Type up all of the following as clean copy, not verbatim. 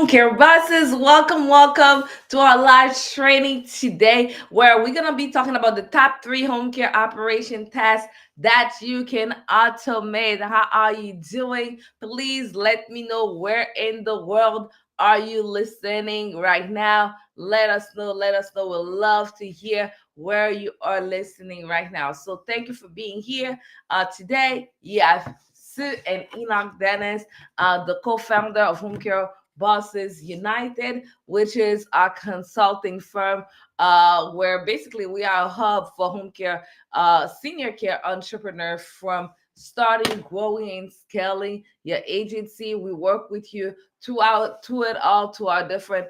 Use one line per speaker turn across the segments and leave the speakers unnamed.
Homecare bosses, welcome to our live training today, where we're gonna be talking about the top three home care operation tasks that you can automate. How are you doing? Please let me know where in the world are you listening right now. Let us know. Let us know. We'd love to hear where you are listening right now. So thank you for being here. Today, yeah, Sue and Enoch Dennis, the co-founder of Home Care Bosses United, which is our consulting firm, where basically we are a hub for home care, senior care entrepreneur from starting, growing, and scaling your agency. We work with you to it all, to our different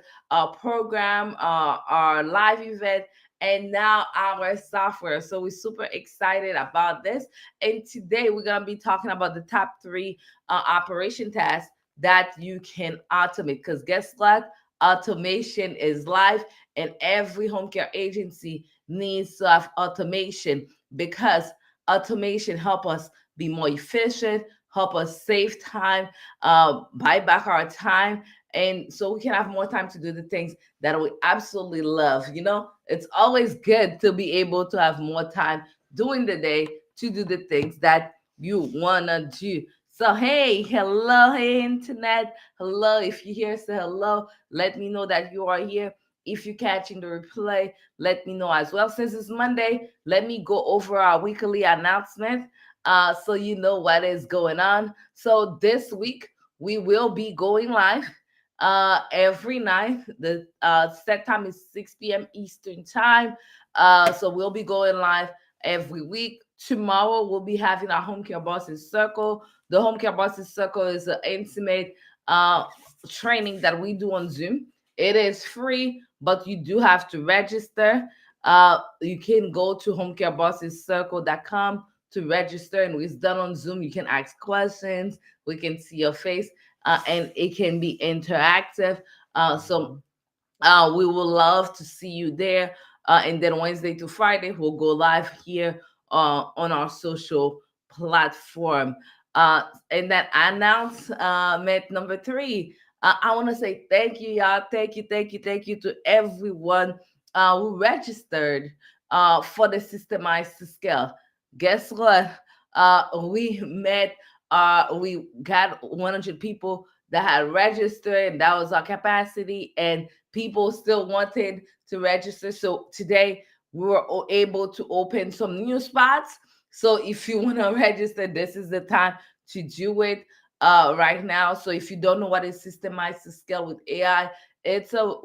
program, our live event, and now our software. So we're super excited about this. And today we're gonna be talking about the top three operation tasks that you can automate. Because guess what? Automation is life, and every home care agency needs to have automation because automation help us be more efficient, help us save time, buy back our time, and so we can have more time to do the things that we absolutely love. It's always good to be able to have more time during the day to do the things that you wanna do. So hey, hello, hey internet, hello. If you're here, say hello. Let me know that you are here. If you're catching the replay, let me know as well. Since it's Monday, let me go over our weekly announcement, so you know what is going on. So this week we will be going live every night. The set time is 6 p.m. Eastern time. So we'll be going live every week. Tomorrow we'll be having our home care bosses circle. The home care bosses circle is an intimate training that we do on Zoom. It is free, but you do have to register. You can go to homecarebossescircle.com to register, and it's done on Zoom. You can ask questions. We can see your face, and it can be interactive. So we will love to see you there. And then Wednesday to Friday, we'll go live here on our social platform. And that announcement number three, I want to say thank you, y'all. Thank you to everyone who registered for the Systemized to Scale. Guess what? We got 100 people that had registered, and that was our capacity, and people still wanted to register. So today we were able to open some new spots. So if you want to register, this is the time to do it right now. So if you don't know what is Systemized to Scale with AI, it's a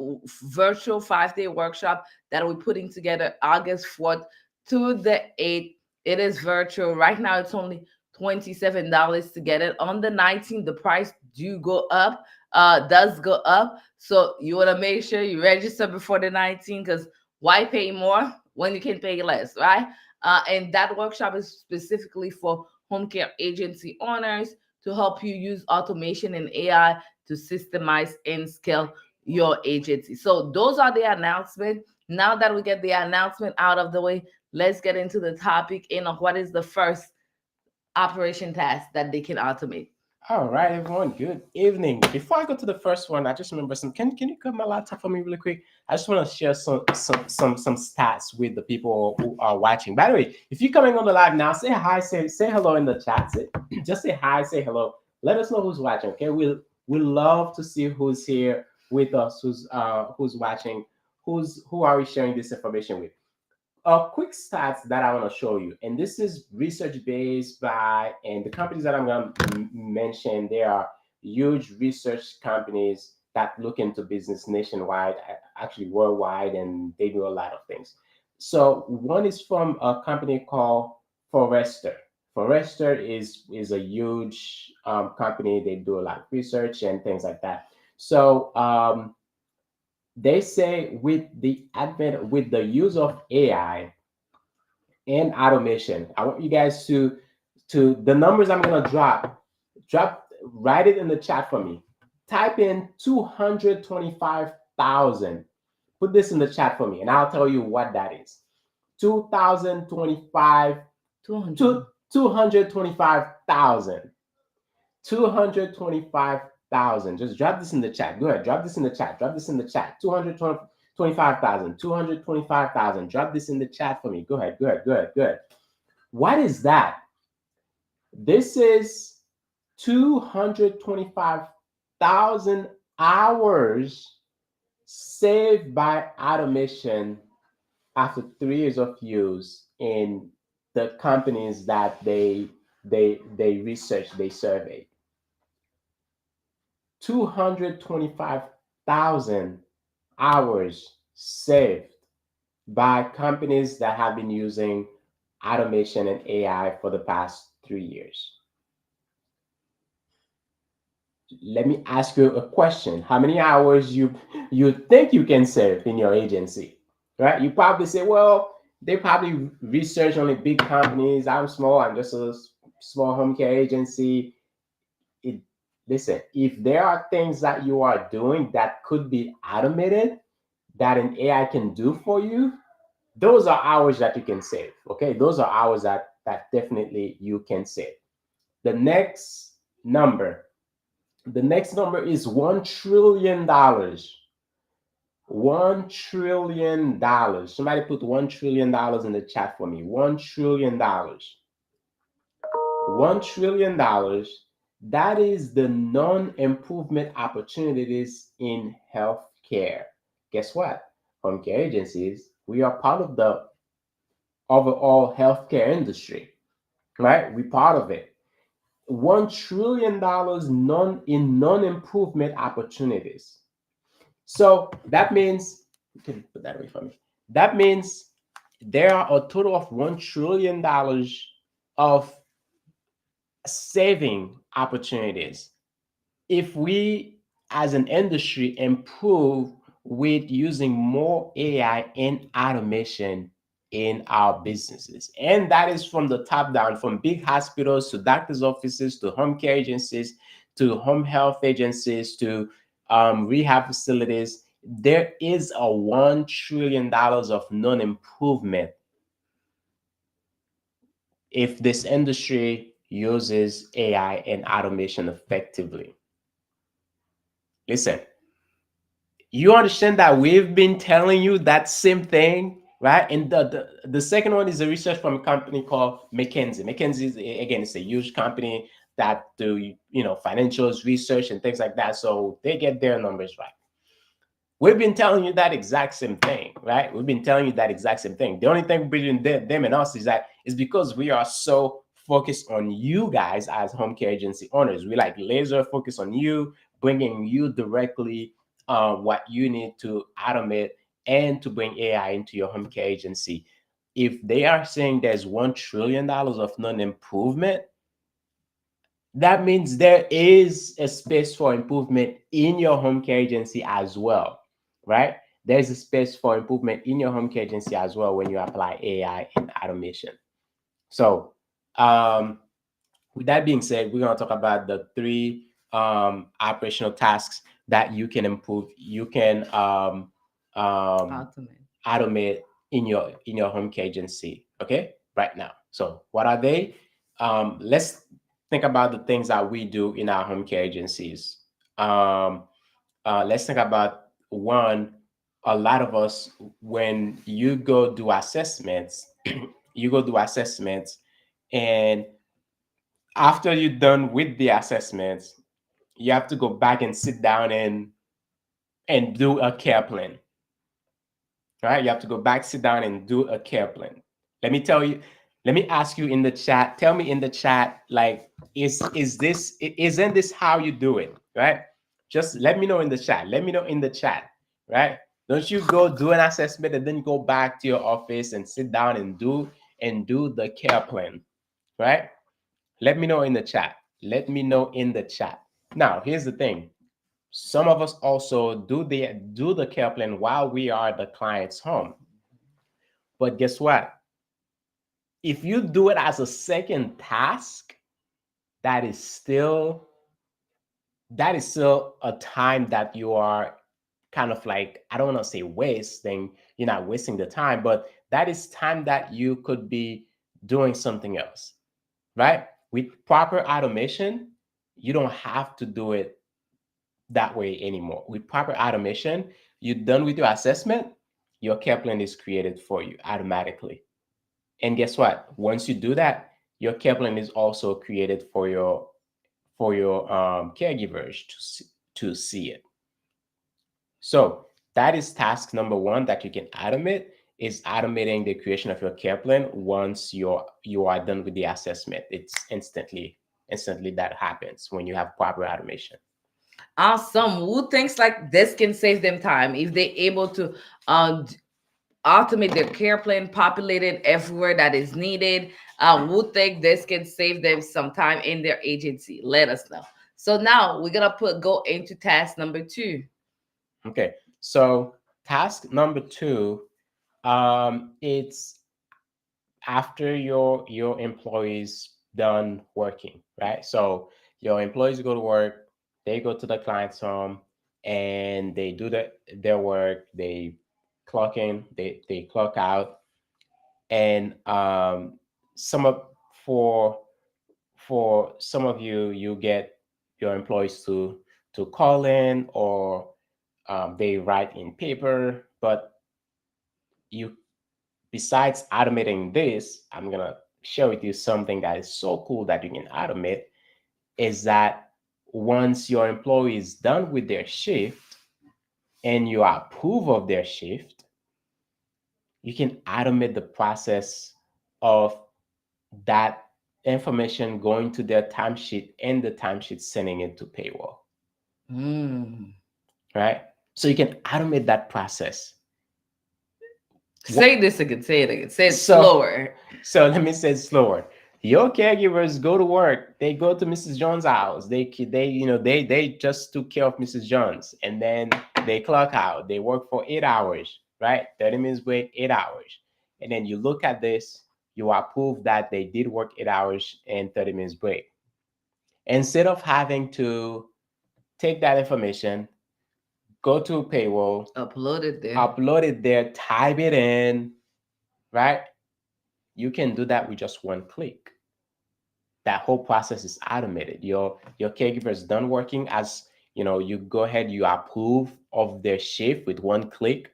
virtual 5-day workshop that we're putting together August 4th to the 8th. It is virtual. Right now, it's only $27 to get it. On the 19th, the price does go up. So you want to make sure you register before the 19th, because why pay more when you can pay less, right? And that workshop is specifically for home care agency owners to help you use automation and AI to systemize and scale your agency. So those are the announcements. Now that we get the announcement out of the way, let's get into the topic in of what is the first operation task that they can automate.
All right, everyone. Good evening. Before I go to the first one, I just remember some. Can you cut my laptop for me really quick? I just want to share some stats with the people who are watching. By the way, if you're coming on the live now, say hi, say hello in the chat. Just say hi, say hello. Let us know who's watching. Okay, we love to see who's here with us, who's watching, who are we sharing this information with. A quick stats that I want to show you, and this is research based by, and the companies that I'm going to mention, they are huge research companies that look into business nationwide, actually worldwide, and they do a lot of things. So one is from a company called Forrester. Forrester is a huge company. They do a lot of research and things like that. So they say with the use of AI and automation, I want you guys to the numbers I'm gonna write it in the chat for me. Type in 225,000. Put this in the chat for me, and I'll tell you what that is. 2025
200.
225,000. thousand. Just drop this in the chat. Go ahead, drop this in the chat. Drop this in the chat. 225,000. 225,000. Drop this in the chat for me. Go ahead. Go ahead. Go ahead. Go ahead. What is that? This is 225,000 hours saved by automation after 3 years of use in the companies that they researched, they surveyed. 225,000 hours saved by companies that have been using automation and AI for the past 3 years. Let me ask you a question. How many hours you think you can save in your agency? Right? You probably say, well, they probably research only big companies. I'm small. I'm just a small home care agency. It, listen, if there are things that you are doing that could be automated, that an AI can do for you, those are hours that you can save. Okay, those are hours that definitely you can save. The next number, the next number is $1 trillion. $1 trillion. Somebody put $1 trillion in the chat for me. $1 trillion. $1 trillion. That is the non-improvement opportunities in healthcare. Guess what? Home care agencies, we are part of the overall healthcare industry, right? We're part of it. $1 trillion non-improvement opportunities. So that means, you can put that away for me. That means there are a total of $1 trillion of saving opportunities if we as an industry improve with using more AI and automation in our businesses. And that is from the top down, from big hospitals to doctors' offices to home care agencies to home health agencies to rehab facilities. There is a $1 trillion of non improvement if this industry uses AI and automation effectively. Listen, you understand that we've been telling you that same thing, right? And the second one is a research from a company called McKinsey. McKinsey is, again, it's a huge company that do financials research and things like that. So they get their numbers right. We've been telling you that exact same thing, right? We've been telling you that exact same thing. The only thing between them and us is that is because we are so focused on you guys as home care agency owners. We like laser focus on you, bringing you directly what you need to automate and to bring AI into your home care agency. If they are saying there's $1 trillion of non-improvement, that means there is a space for improvement in your home care agency as well, right? There's a space for improvement in your home care agency as well when you apply AI and automation. So, with that being said, we're going to talk about the three operational tasks that you can improve, you can
Ultimate.
automate in your home care agency. Okay, right now. So, what are they? Let's think about the things that we do in our home care agencies. Um, let's think about one. A lot of us, when you go do assessments, you go do assessments, and after you're done with the assessments, you have to go back and sit down and do a care plan. Right? You have to go back, sit down, and do a care plan. Let me tell you. Let me ask you in the chat. Tell me in the chat, like, isn't this how you do it? Right? Just let me know in the chat. Let me know in the chat. Right? Don't you go do an assessment and then go back to your office and sit down and do the care plan. Right? Let me know in the chat. Let me know in the chat. Now, here's the thing. Some of us also do the care plan while we are at the client's home. But guess what? If you do it as a second task, that is still a time that you are kind of like, I don't want to say wasting, you're not wasting the time, but that is time that you could be doing something else, right? With proper automation, you don't have to do it that way anymore. With proper automation, you're done with your assessment, your care plan is created for you automatically. And guess what? Once you do that, your care plan is also created for your caregivers to see it. So that is task number one that you can automate, is automating the creation of your care plan. Once you are done with the assessment, it's instantly that happens when you have proper automation.
Awesome. Who thinks like this can save them time if they're able to automate their care plan, populate it everywhere that is needed? Who think this can save them some time in their agency? Let us know. So now we're gonna go into task number two.
Okay, so task number two, it's after your employees done working, right? So your employees go to work, they go to the client's home, and they do their work. They clock in, they clock out, and some of for some of you, you get your employees to call in, or they write in paper. But you, besides automating this, I'm gonna share with you something that is so cool that you can automate, is that once your employee is done with their shift and you approve of their shift, you can automate the process of that information going to their timesheet and the timesheet sending it to payroll,
Mm.
right? So you can automate that process.
Say this again. Say it again. Say it
So
slower.
So let me say it slower. Your caregivers go to work. They go to Mrs. Jones' house. They just took care of Mrs. Jones, and then they clock out. They work for 8 hours, right? 30 minutes break, 8 hours, and then you look at this. You approve that they did work 8 hours and 30 minutes break. Instead of having to take that information, go to payroll,
Upload it there.
upload it there, type it in, right? You can do that with just one click. That whole process is automated. Your caregiver is done working. As you know, you go ahead, you approve of their shift with one click,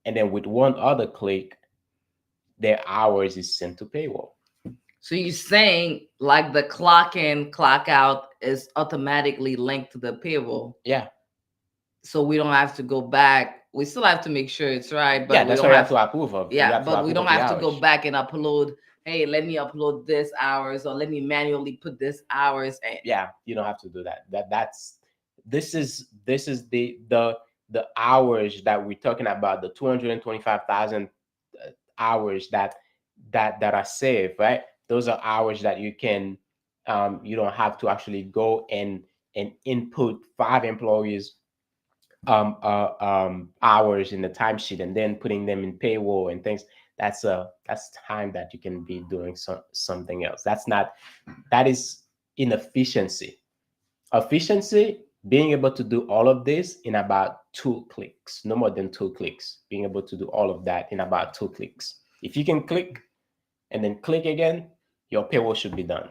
and then with one other click, their hours is sent to payroll.
So you're saying like the clock in, clock out is automatically linked to the payroll.
Yeah,
So we don't have to go back. We still have to make sure it's right,
yeah,
but we
that's
don't
what you have
have,
to approve of. You
yeah,
have to
but we
approve
don't
of the
have to go
hours.
back and upload, hey, let me upload this hours, or let me manually put this hours in.
Yeah, you don't have to do that. That's this is the hours that we're talking about, the 225,000 hours that are saved, right? Those are hours that you can, you don't have to actually go and input 5 employees hours in the timesheet and then putting them in payroll and things. That's time that you can be doing something else. That is inefficiency. Efficiency, being able to do all of this in about 2 clicks, no more than 2 clicks, being able to do all of that in about 2 clicks. If you can click and then click again, your payroll should be done.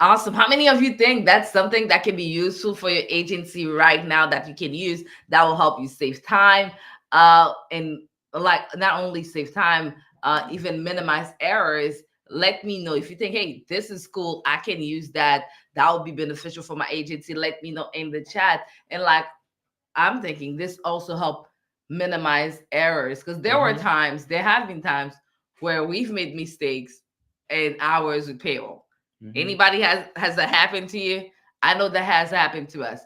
Awesome. How many of you think that's something that can be useful for your agency right now that you can use that will help you save time? And like not only save time, even minimize errors. Let me know if you think, hey, this is cool. I can use that. That would be beneficial for my agency. Let me know in the chat. And like I'm thinking this also help minimize errors, because
Hmm.
there have been times where we've made mistakes in hours with payroll.
Hmm.
Anybody has that happened to you? I know that has happened to us.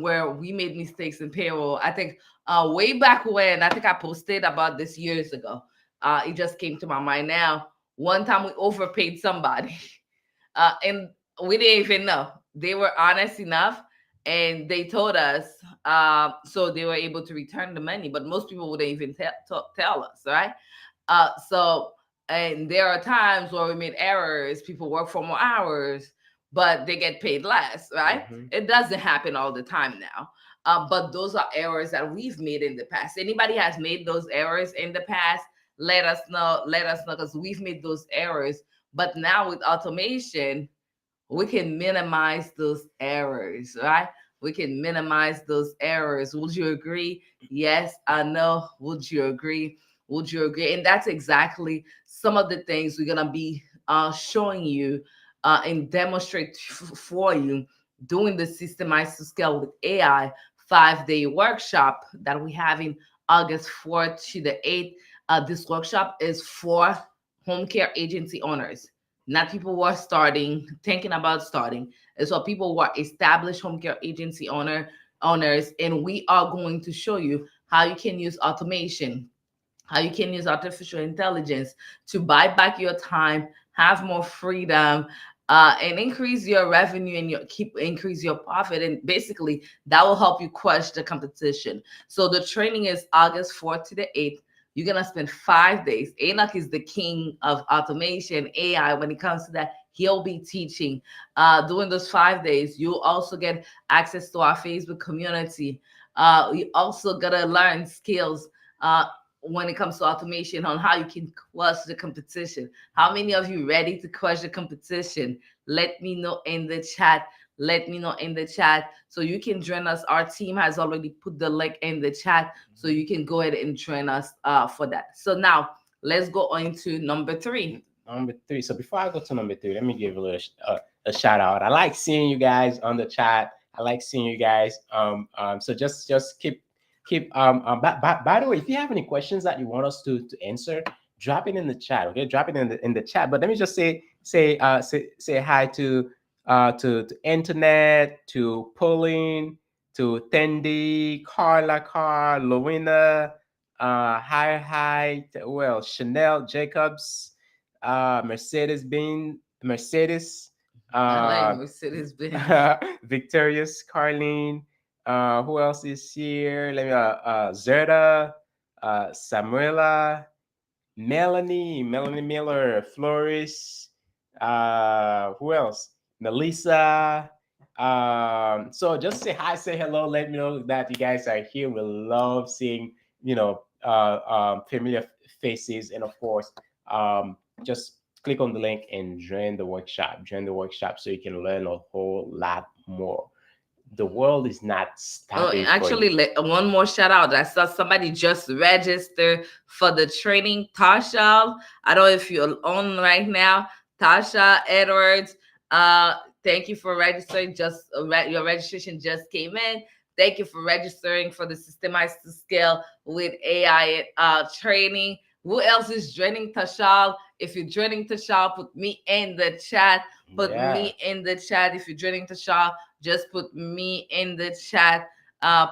Where we made mistakes in payroll. I think way back when, I think I posted about this years ago. It just came to my mind now. One time we overpaid somebody, and we didn't even know. They were honest enough, and they told us, so they were able to return the money. But most people wouldn't even tell us, right? So, and there are times where we made errors. People work for more hours, but they get paid less, right?
Hmm.
It doesn't happen all the time now. But those are errors that we've made in the past. Anybody has made those errors in the past? Let us know. Let us know, because we've made those errors. But now with automation, we can minimize those errors, right? we can minimize those errors. Would you agree? Yes, I know. Would you agree? Would you agree? And that's exactly some of the things we're gonna be showing you and demonstrate for you doing the systemized to scale with AI 5-day workshop that we have in August 4th to the 8th. This workshop is for home care agency owners, not people who are starting, thinking about starting. It's for people who are established home care agency owners, and we are going to show you how you can use automation, how you can use artificial intelligence to buy back your time, have more freedom, and increase your revenue and your keep increase your profit. And basically, that will help you crush the competition. So the training is August 4th to the 8th. You're gonna spend 5 days. Enoch is the king of automation, AI. When it comes to that, he'll be teaching. During those 5 days, you'll also get access to our Facebook community. You also gotta learn skills. When it comes to automation on how you can crush the competition. How many of you ready to crush the competition? Let me know in the chat. Let me know in the chat so you can join us. Our team has already put the link in the chat so you can go ahead and join us for that. So now let's go on to number three.
Number three. So before I go to number three, let me give a little a shout out. I like seeing you guys on the chat. I like seeing you guys. So just keep. By the way, if you have any questions that you want us to answer, drop it in the chat. Okay, drop it in the chat. But let me just say hi to internet, to Pauline, to Tendi, Carla, Lowena, well, Chanel Jacobs, Mercedes,
I like
uh,
Mercedes Benz.
Victorious, Carlene. Who else is here? Let me Zerda, Samuela, Melanie Miller, Floris. Who else? Melissa. So just say hi, say hello. Let me know that you guys are here. We love seeing familiar faces, and of course, just click on the link and join the workshop. Join the workshop so you can learn a whole lot more. The world is not
Oh,
stopping for
actually,
you.
one more shout out. I saw somebody just registered for the training. Tasha, I don't know if you're on right now. Tasha Edwards, thank you for registering. Your registration just came in. Thank you for registering for the Systemized to Scale with AI training. Who else is joining Tasha? If you're joining Tasha, put me in the chat. Put
Yeah.
me in the chat. If you're joining Tasha, just put me in the chat.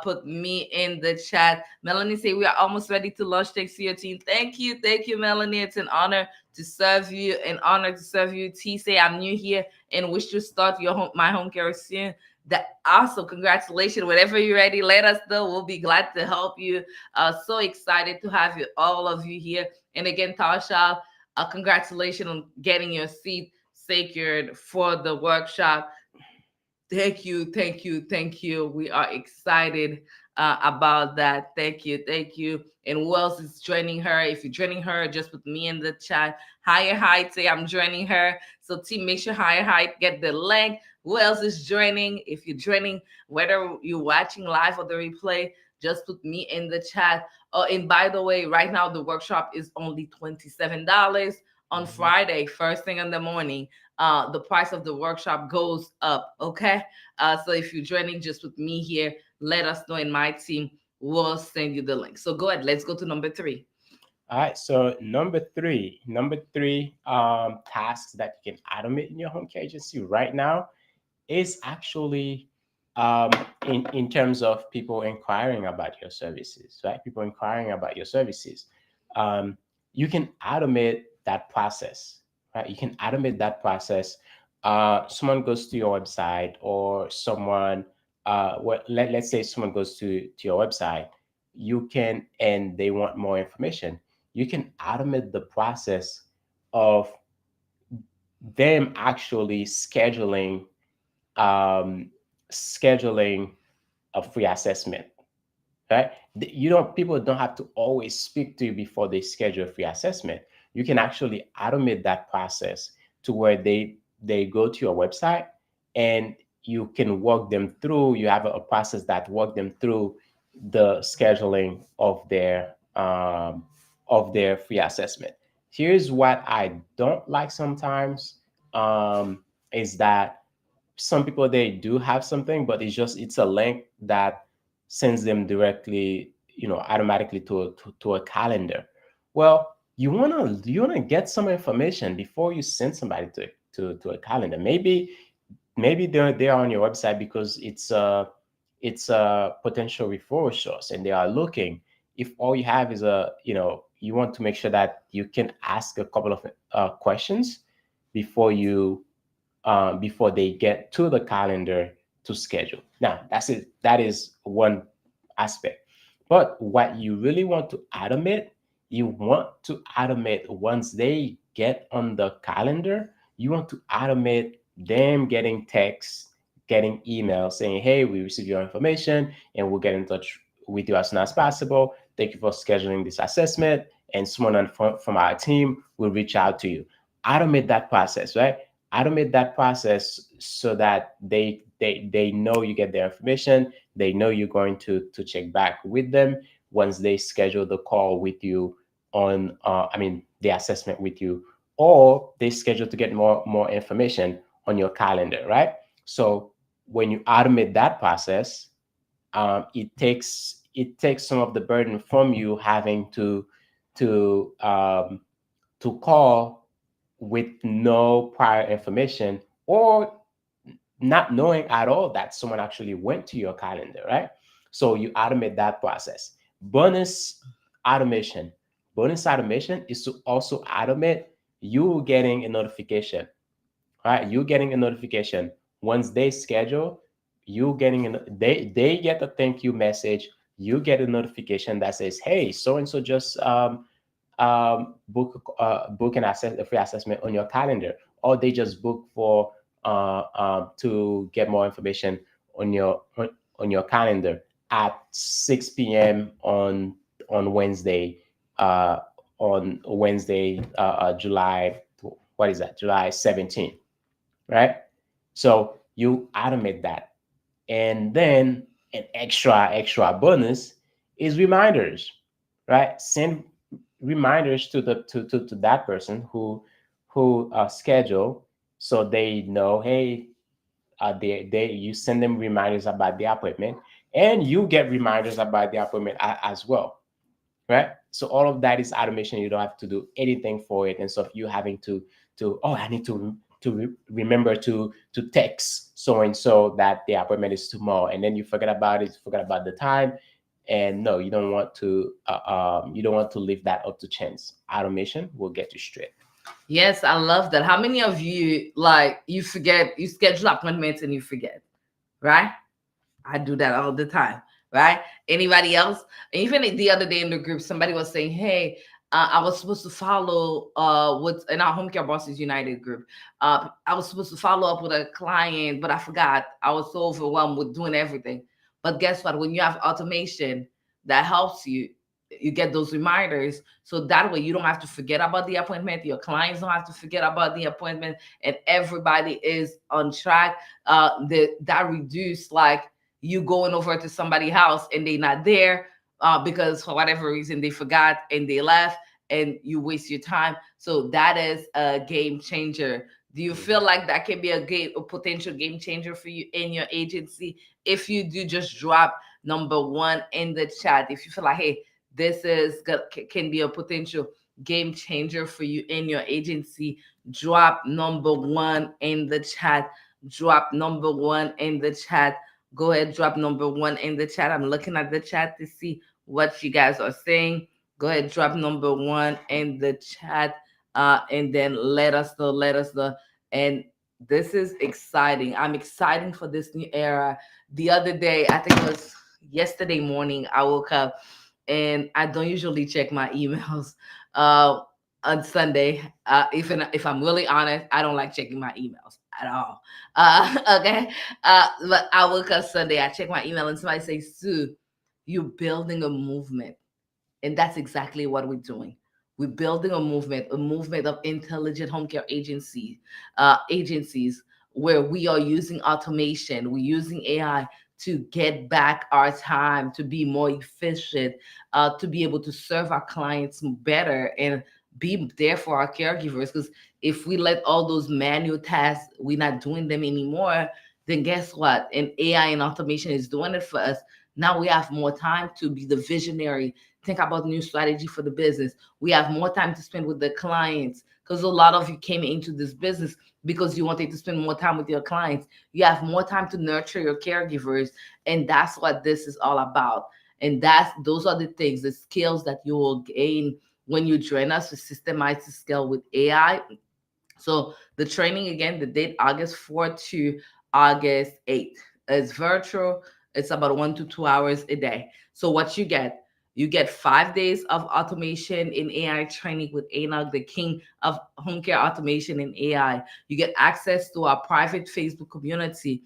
Put me in the chat. Melanie say we are almost ready to launch. Thanks to your team. Thank you, Melanie. It's an honor to serve you. An honor to serve you. T say I'm new here and wish to start my home care soon. That also congratulations. Whenever you're ready, let us know. We'll be glad to help you. So excited to have you, all of you here. And again, Tasha, congratulations on getting your seat secured for the workshop. Thank you, thank you, thank you. We are excited about that. Thank you, thank you. And who else is joining her? If you're joining her, just put me in the chat. Higher Height, say I'm joining her. So team, make sure Higher Height get the link. Who else is joining? If you're joining, whether you're watching live or the replay, just put me in the chat. Oh, and by the way, right now the workshop is only $27 on
Mhm.
Friday, first thing in the morning. The price of the workshop goes up. Okay. So if you're joining just with me here, let us know in my team. We'll send you the link. So go ahead. Let's go to number three.
All right, so number three, tasks that you can automate in your home care agency right now is actually in terms of people inquiring about your services, right? People inquiring about your services. Um, you can automate that process, right? You can automate that process. Someone goes to your website, or someone, let's say someone goes to your website, you can, and they want more information. You can automate the process of them actually um, scheduling a free assessment, right? You don't People don't have to always speak to you before they schedule a free assessment. You can actually automate that process to where they go to your website, and you can walk them through. You have a process that walk them through the scheduling of their free assessment. Here's what I don't like sometimes, um, is that some people, they do have something, but it's a link that sends them directly, automatically to a calendar. Well, you wanna get some information before you send somebody to a calendar. Maybe they're on your website because it's a potential referral source, and they are looking. If all you have is you want to make sure that you can ask a couple of questions before before they get to the calendar to schedule. Now, that's it. That is one aspect. But what you really want to automate, you want to automate once they get on the calendar, you want to automate them getting texts, getting emails saying, hey, we received your information and we'll get in touch with you as soon as possible. Thank you for scheduling this assessment. And someone from our team will reach out to you. Automate that process, right? Automate that process so that they know you get their information. They know you're going to check back with them once they schedule the call with you on the assessment with you, or they schedule to get more information on your calendar, right? So when you automate that process, it takes some of the burden from you having to to call with no prior information, or not knowing at all that someone actually went to your calendar, right? So you automate that process. Bonus automation. Bonus automation is to also automate you getting a notification, right? You getting a notification once they schedule. You getting they get a thank you message. You get a notification that says, "Hey, so and so just book a free assessment on your calendar," or they just book for to get more information on your calendar at 6 p.m. on Wednesday, uh, July, what is that, July 17th, right? So you automate that. And then an extra bonus is reminders, right? Send reminders to that person who schedule, so they know, hey, they you send them reminders about the appointment, and you get reminders about the appointment as well, right? So all of that is automation. You don't have to do anything for it, and so if you having to oh, I need to remember to text so and so that the appointment is tomorrow, and then you forget about it, forget about the time. And no, you don't want to leave that up to chance. Automation will get you straight.
Yes, I love that. How many of you, like, you forget, you schedule appointments and you forget, right? I do that all the time, right? Anybody else? Even the other day in the group, somebody was saying, "Hey, I was supposed to follow with in our Home Care Bosses United group. I was supposed to follow up with a client, but I forgot. I was so overwhelmed with doing everything." But guess what? When you have automation that helps you, you get those reminders, so that way you don't have to forget about the appointment. Your clients don't have to forget about the appointment, and everybody is on track. That reduce like you going over to somebody's house and they not there because for whatever reason they forgot and they left, and you waste your time. So that is a game changer. Do you feel like that can be a potential game changer for you in your agency? If you do, just drop number one in the chat. If you feel like, hey, this can be a potential game changer for you in your agency, drop number one in the chat. Drop number one in the chat. Go ahead, drop number one in the chat. I'm looking at the chat to see what you guys are saying. Go ahead, drop number one in the chat, and then let us know. Let us know. And this is exciting. I'm excited for this new era. The other day, I think it was yesterday morning, I woke up and I don't usually check my emails uh, on Sunday. If I'm really honest, I don't like checking my emails at all. Okay, but I woke up Sunday, I check my email, and somebody says, "Sue, you're building a movement," and that's exactly what we're doing. We're building a movement of intelligent home care agencies. where we are using automation, we're using AI to get back our time, to be more efficient, to be able to serve our clients better and be there for our caregivers. Because if we let all those manual tasks, we're not doing them anymore, then guess what? And AI and automation is doing it for us. Now we have more time to be the visionary, think about new strategy for the business. We have more time to spend with the clients because a lot of you came into this business because you wanted to spend more time with your clients. You have more time to nurture your caregivers, and that's what this is all about. And that's those are the things, the skills that you will gain when you join us to systemize the skill with AI. So the training again, the date August 4th to August 8th. It's virtual. It's about 1 to 2 hours a day. So what you get 5 days of automation in AI training with Enoch, the king of home care automation in AI. You get access to our private Facebook community.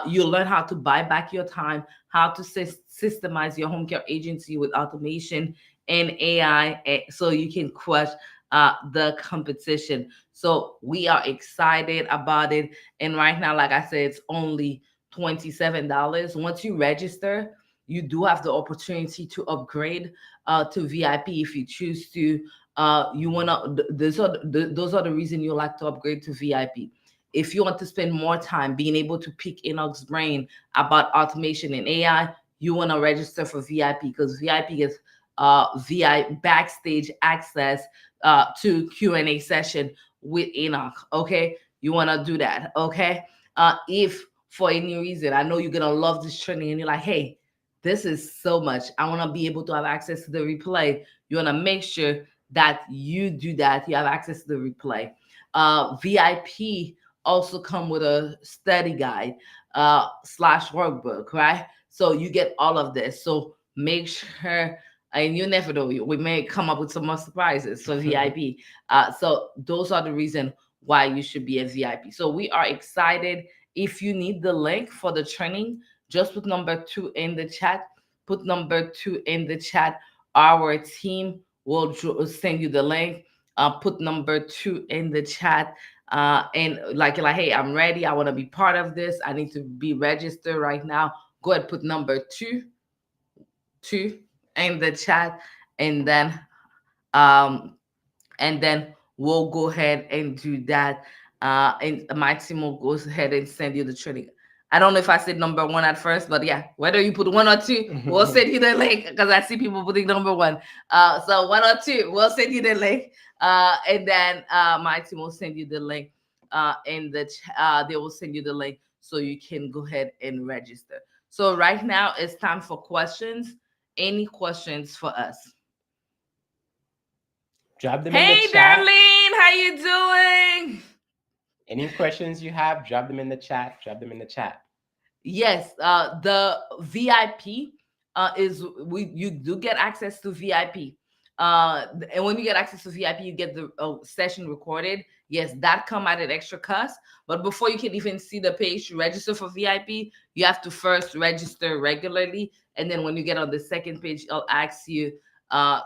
You learn how to buy back your time, how to systemize your home care agency with automation and AI, so you can crush the competition. So we are excited about it. And right now, like I said, it's only $27. Once you register, you do have the opportunity to upgrade to VIP if you choose to. You wanna those are the reason you like to upgrade to VIP. If you want to spend more time being able to pick Enoch's brain about automation and AI, you want to register for VIP because VIP gets VI backstage access to Q&A session with Enoch. Okay, you want to do that. Okay, if for any reason I know you're gonna love this training and you're like, hey, this is so much, I want to be able to have access to the replay. You want to make sure that you do that. You have access to the replay. VIP also come with a study guide slash workbook, right? So you get all of this. So make sure, and you never know, we may come up with some more surprises for VIP. So those are the reason why you should be a VIP. So we are excited. If you need the link for the training, just put number 2 in the chat. Put number 2 in the chat. Our team will send you the link. Put number 2 in the chat. And like, hey, I'm ready. I want to be part of this. I need to be registered right now. Go ahead, put number 2 in the chat, and then um and then we'll go ahead and do that. And my team will go ahead and send you the training. I don't know if I said number 1 at first, but yeah, whether you put 1 or 2, we'll send you the link because I see people putting number 1. So 1 or 2, we'll send you the link, and then my team will send you the link. They will send you the link so you can go ahead and register. So right now it's time for questions. Any questions for us?
Drop them in the
Hey,
chat.
Darlene, how you doing?
Any questions you have, drop them in the chat. Drop them in the chat.
Yes, the VIP is we you do get access to VIP. And when you get access to VIP, you get the session recorded. Yes, that come at an extra cost. But before you can even see the page to register for VIP, you have to first register regularly, and then when you get on the second page, it'll ask you to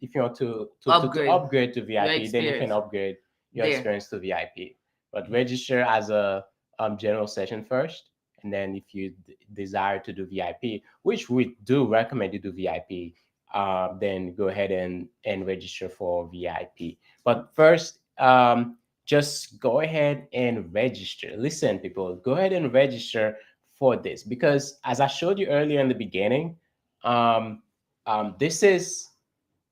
If you want to
upgrade
upgrade to
your
VIP, then you can
experience
upgrade your
there.
experience to VIP. But register as a general session first, and then if you desire to do VIP, which we do recommend you do VIP, then go ahead and register for VIP. But first, just go ahead and register. Listen, people, go ahead and register for this because as I showed you earlier in the beginning, um, this is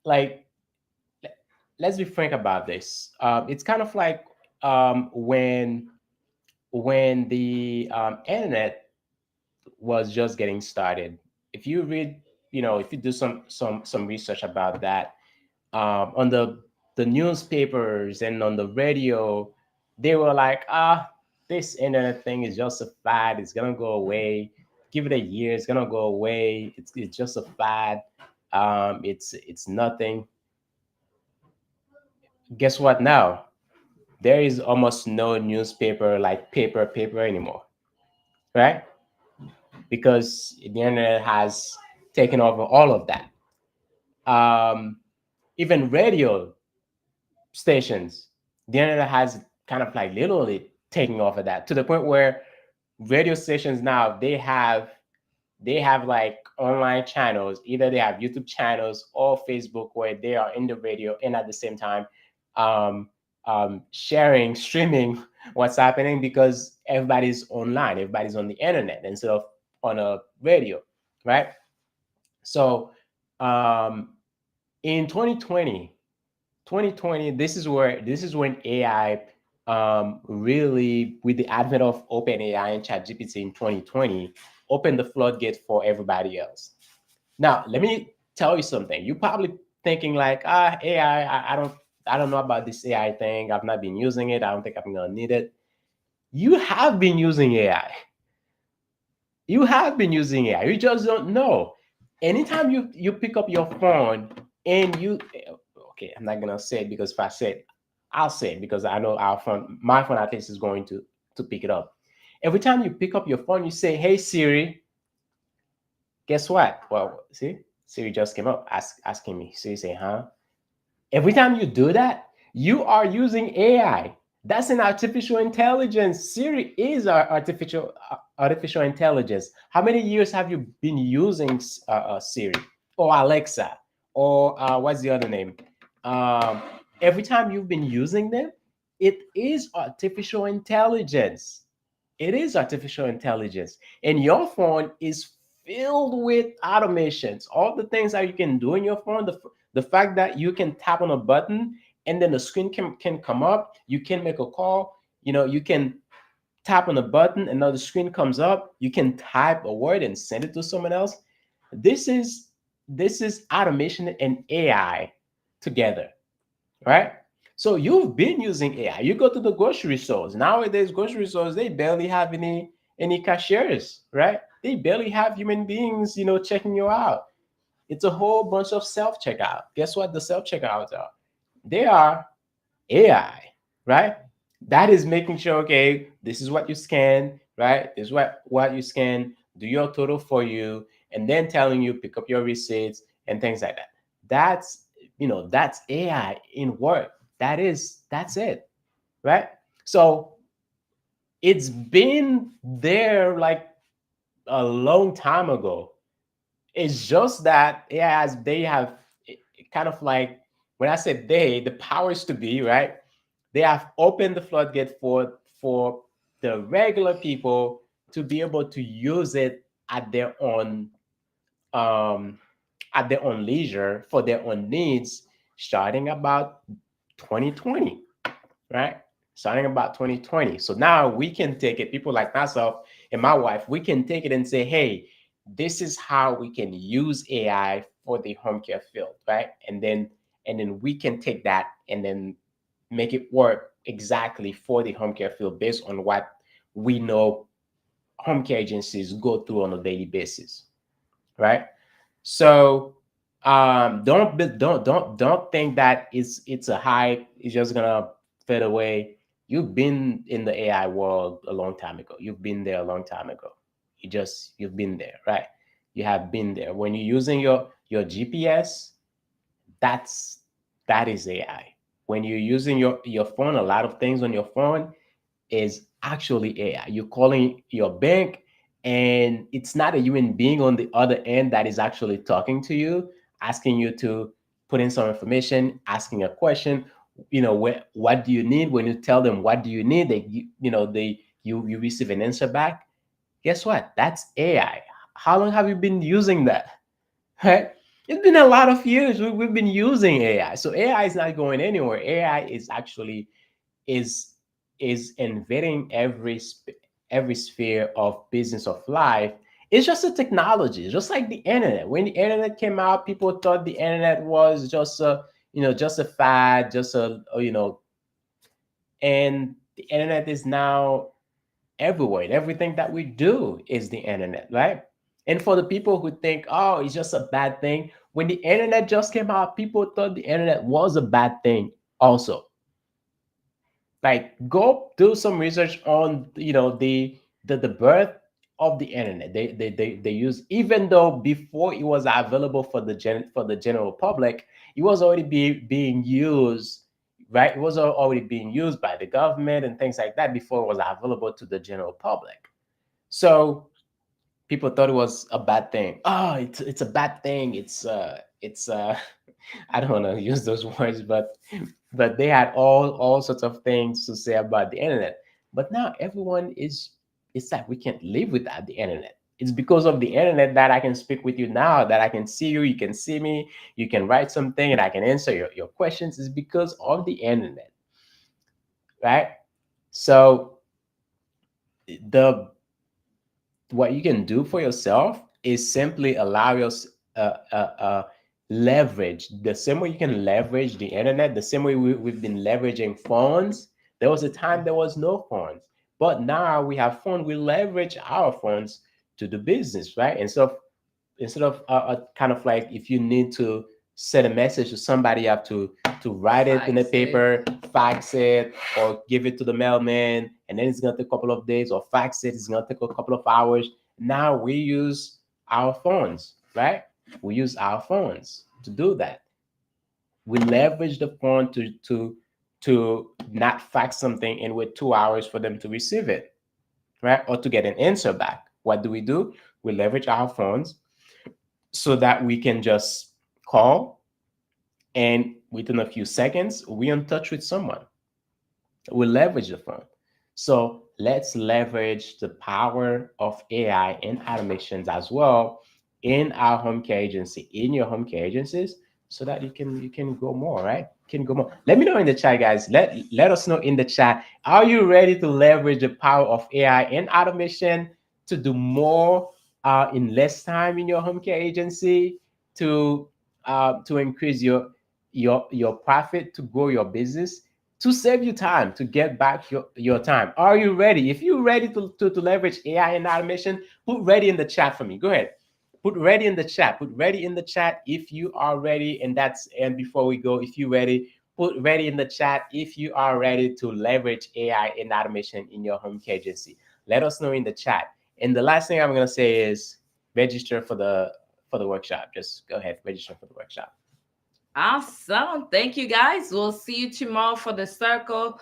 like let's be frank about this. It's kind of like when the internet was just getting started. If you read, if you do some research about that, on the newspapers and on the radio, they were like, this internet thing is just a fad. It's gonna go away. Give it a year. It's gonna go away. It's just a fad. It's nothing. Guess what now? There is almost no newspaper like paper anymore, right? Because the internet has taken over all of that. Um, Even radio stations, the internet has kind of like literally taking off of that to the point where radio stations now they have like online channels. Either they have YouTube channels or Facebook where they are in the radio and at the same time um, sharing, streaming what's happening because everybody's online, everybody's on the internet instead of on a radio, right? So um, in 2020, this is when AI really, with the advent of OpenAI and ChatGPT in 2020, opened the floodgate for everybody else. Now, let me tell you something. You're probably thinking like, AI, I don't know about this AI thing. I've not been using it. I don't think I'm gonna need it. You have been using AI. You have been using AI. You just don't know. Anytime you pick up your phone and you okay, I'm not gonna say it because if I say it, I'll say it because I know my phone at least is going to pick it up. Every time you pick up your phone, you say, "Hey Siri," guess what? Well, see, Siri just came up asking me. So you say, "Huh?" Every time you do that, you are using AI. That's an artificial intelligence. Siri is our artificial intelligence. How many years have you been using Siri or Alexa or what's the other name? Um, every time you've been using them, it is artificial intelligence. It is artificial intelligence. And your phone is filled with automations. All the things that you can do in your phone, the fact that you can tap on a button and then the screen can come up, you can make a call, you can tap on a button and now the screen comes up, you can type a word and send it to someone else. This is automation and AI together, right? So you've been using AI. You go to the grocery stores. Nowadays, grocery stores, they barely have any cashiers, right? They barely have human beings, checking you out. It's a whole bunch of self-checkout. Guess what the self-checkouts are? They are AI, right? That is making sure, okay, this is what you scan, right? This is what you scan, do your total for you, and then telling you pick up your receipts and things like that. That's AI in work. That's it, right? So it's been there like a long time ago. It's just that AI has they have kind of like when I said the powers to be, right? They have opened the floodgate for the regular people to be able to use it at their own um, at their own leisure for their own needs, starting about 2020, right? Starting about 2020. So now we can take it, people like myself and my wife, we can take it and say, hey, this is how we can use AI for the home care field, right? And then we can take that and then make it work exactly for the home care field based on what we know home care agencies go through on a daily basis, right? So don't think that it's a hype. It's just gonna fade away. You've been in the AI world a long time ago. You've been there a long time ago. You've been there, right? You have been there. When you're using your GPS, that's that is AI. When you're using your phone, a lot of things on your phone is actually AI. You're calling your bank, and it's not a human being on the other end that is actually talking to you, asking you to put in some information, asking a question. What do you need? When you tell them what do you need, you receive an answer back. Guess what? That's AI. How long have you been using that? Right? It's been a lot of years. We've been using AI. So AI is not going anywhere. AI is actually is is invading every sphere of business of life. It's just a technology, just like the internet. When the internet came out, people thought the internet was just a fad, just and the internet is now everywhere. And everything that we do is the internet, right? And for the people who think, oh, it's just a bad thing, when the internet just came out, people thought the internet was a bad thing also. Like, go do some research on the birth of the internet. They use, even though before it was available for the general public, it was already being used right? It was already being used by the government and things like that before it was available to the general public. So people thought it was a bad thing. Oh, it's a bad thing. It's I don't want to use those words, but they had all sorts of things to say about the internet. But now everyone is it's like we can't live without the internet. It's because of the internet that I can speak with you now, that I can see you, you can see me, you can write something and I can answer your questions. Is because of the internet, right? So the what you can do for yourself is simply allow your leverage the same way you can leverage the internet, the same way we've been leveraging phones. There was a time there was no phones, but now we have phone. We leverage our phones to do business, right? And so instead of kind of like if you need to send a message to somebody, you have to write it in a
Fax it.
paper, fax it, or give it to the mailman, and then it's gonna take a couple of days, or fax it, it's gonna take a couple of hours. Now we use our phones, right? We use our phones to do that. We leverage the phone to not fax something and wait 2 hours for them to receive it, right? Or to get an answer back. What do? We leverage our phones so that we can just call, and within a few seconds we're in touch with someone. We leverage the phone. So let's leverage the power of AI and automations as well in our home care agency, in your home care agencies, so that you can go more, right? You can go more. Let me know in the chat, guys. Let us know in the chat. Are you ready to leverage the power of AI and automation to do more in less time in your home care agency, to increase your profit, to grow your business, to save you time, to get back your time? Are you ready? If you're ready to leverage AI and automation, put ready in the chat for me. Go ahead. Put ready in the chat. Put ready in the chat if you are ready. And before we go, if you're ready, put ready in the chat if you are ready to leverage AI and automation in your home care agency. Let us know in the chat. And the last thing I'm gonna say is register for the workshop. Just go ahead, register for the workshop.
Awesome. Thank you guys. We'll see you tomorrow for the circle.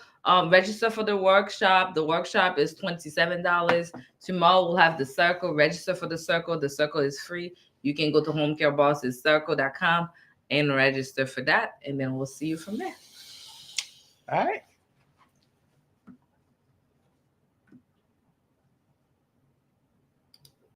Register for the workshop. The workshop is $27. Tomorrow we'll have the circle. Register for the circle. The circle is free. You can go to homecarebossescircle.com and register for that. And then we'll see you from there.
All right.